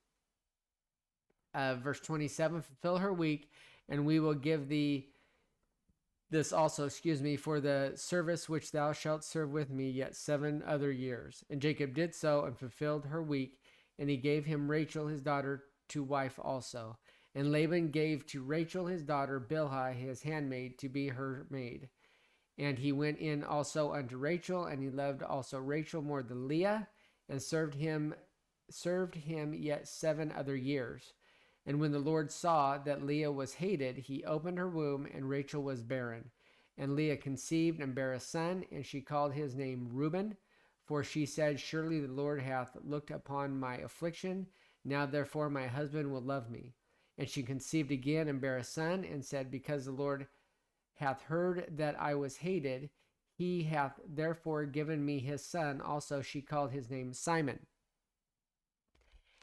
Verse 27, Fulfill her week, and we will give thee this also, for the service which thou shalt serve with me yet 7 other years. And Jacob did so, and fulfilled her week, and he gave him Rachel his daughter to wife also. And Laban gave to Rachel his daughter Bilhah his handmaid to be her maid. And he went in also unto Rachel, and he loved also Rachel more than Leah, and served him yet 7 other years. And when the Lord saw that Leah was hated, he opened her womb, and Rachel was barren. And Leah conceived and bare a son, and she called his name Reuben, for she said, Surely the Lord hath looked upon my affliction. Now therefore my husband will love me. And she conceived again and bare a son, and said, Because the Lord hath heard that I was hated, he hath therefore given me his son. Also she called his name Simon.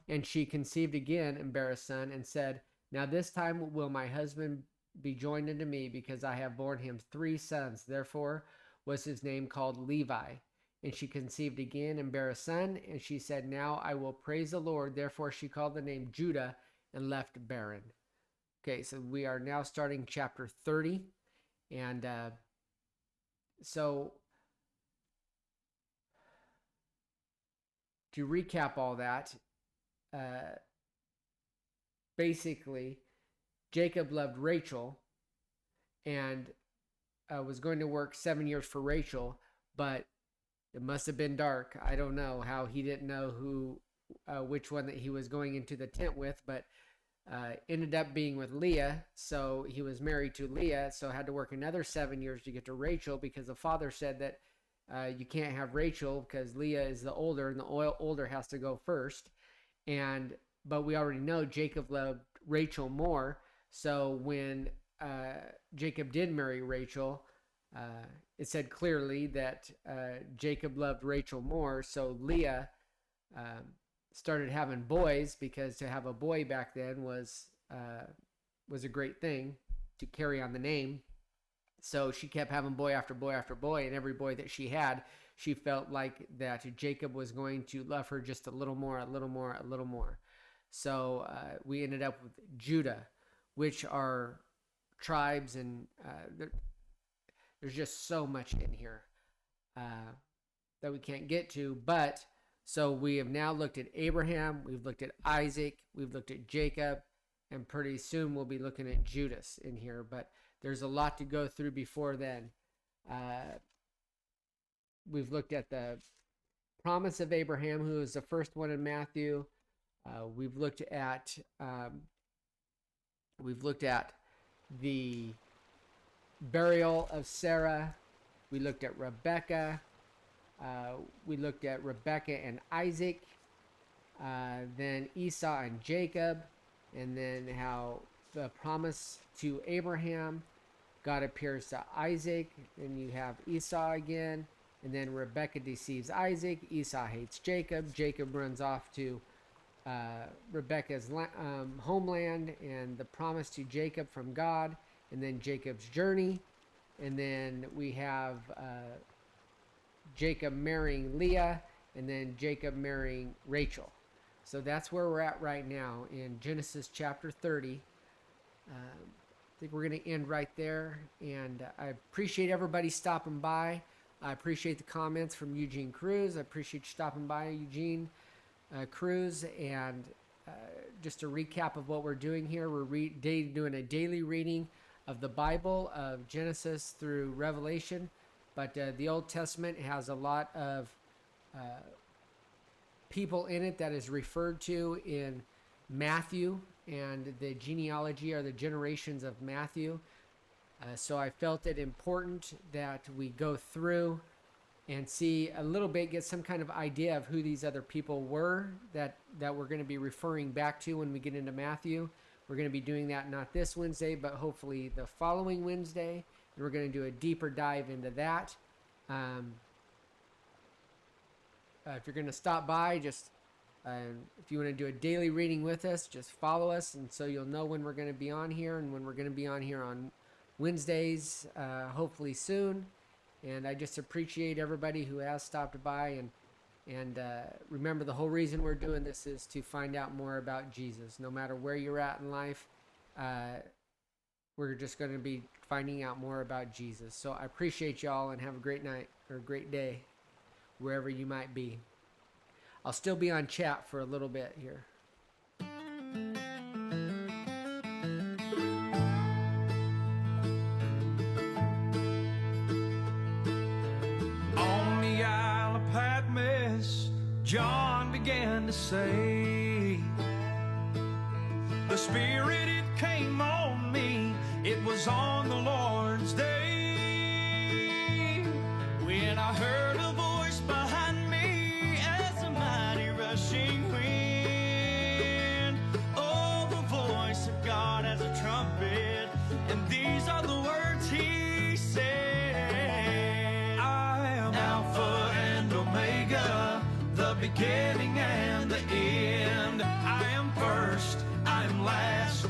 And she conceived again and bare a son, and said, Now this time will my husband be joined unto me, because I have borne him 3 sons. Therefore was his name called Levi. And she conceived again and bare a son, and she said, now I will praise the Lord. Therefore she called the name Judah and left barren. Okay, so we are now starting chapter 30. And so to recap all that, basically, Jacob loved Rachel and was going to work 7 years for Rachel, but it must have been dark. I don't know how he didn't know which one that he was going into the tent with, but ended up being with Leah. So he was married to Leah, so had to work another 7 years to get to Rachel, because the father said that you can't have Rachel because Leah is the older, and the older has to go first. But we already know Jacob loved Rachel more. So when Jacob did marry Rachel, it said clearly that Jacob loved Rachel more. So Leah started having boys, because to have a boy back then was a great thing to carry on the name. So she kept having boy after boy after boy, and every boy that she had, she felt like that Jacob was going to love her just a little more, a little more, a little more. So we ended up with Judah, which are tribes, and there's just so much in here that we can't get to. But so we have now looked at Abraham, we've looked at Isaac, we've looked at Jacob, and pretty soon we'll be looking at Judas in here. But there's a lot to go through before then. We've looked at the promise of Abraham, who is the first one in Matthew. We've looked at the burial of Sarah. We looked at Rebekah. We looked at Rebekah and Isaac, then Esau and Jacob, and then how the promise to Abraham, God appears to Isaac, and you have Esau again, and then Rebekah deceives Isaac, Esau hates Jacob, Jacob runs off to Rebekah's homeland, and the promise to Jacob from God, and then Jacob's journey, and then we have Jacob marrying Leah, and then Jacob marrying Rachel. So that's where we're at right now in Genesis chapter 30. I think we're going to end right there, and I appreciate everybody stopping by. I appreciate the comments from Eugene Cruz. I appreciate you stopping by, Eugene Cruz. And just a recap of what we're doing here, we're doing a daily reading of the Bible, of Genesis through Revelation. But the Old Testament has a lot of people in it that is referred to in Matthew, and the genealogy or the generations of Matthew. So I felt it important that we go through and see a little bit, get some kind of idea of who these other people were that we're going to be referring back to when we get into Matthew. We're going to be doing that not this Wednesday, but hopefully the following Wednesday. And we're going to do a deeper dive into that. If you're going to stop by, just if you want to do a daily reading with us, just follow us, and so you'll know when we're going to be on here, and when we're going to be on here on Wednesdays, hopefully soon. And I just appreciate everybody who has stopped by, and remember, the whole reason we're doing this is to find out more about Jesus. No matter where you're at in life, we're just going to be finding out more about Jesus. So I appreciate y'all, and have a great night or a great day wherever you might be. I'll still be on chat for a little bit here. On the Isle of Patmos, John began to say, the Spirit, it came on me, it was on the Lord's day, when I heard a voice behind me as a mighty rushing wind. Oh, the voice of God as a trumpet, and these are the words he said, I am Alpha and Omega, the beginning and the end. I am first, I am last,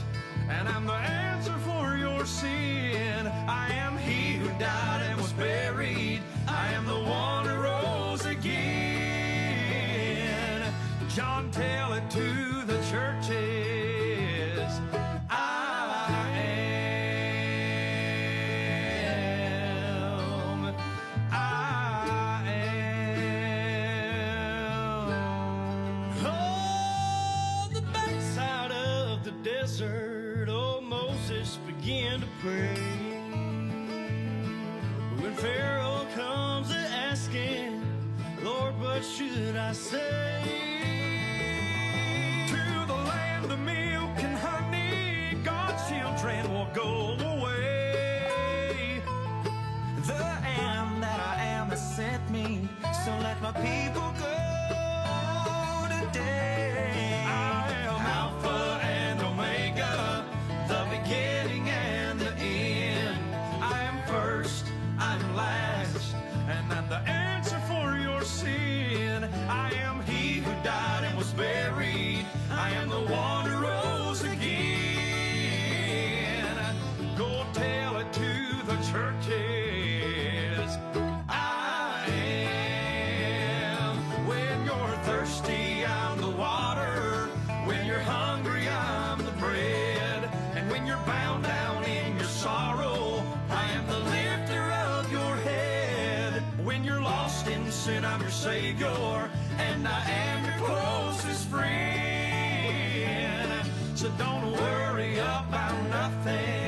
John, tell it to the churches. I am. Oh, the backside of the desert, oh, Moses began to pray. When Pharaoh comes asking, Lord, what should I say? To the land of milk and honey, God's children will go away. The am that I am has sent me, so let my people go today. I am Alpha and Omega, the beginning and the end. I am first, I'm last, and I'm the answer for your sin. I am he who died and was buried. I am the one who rose again. Go tell it to the churches. I am. When you're thirsty, I'm the water. When you're hungry, I'm the bread. And when you're bound down in your sorrow, I am the lifter of your head. When you're lost in sin, I'm your Savior, and I am your closest friend. So don't worry about nothing.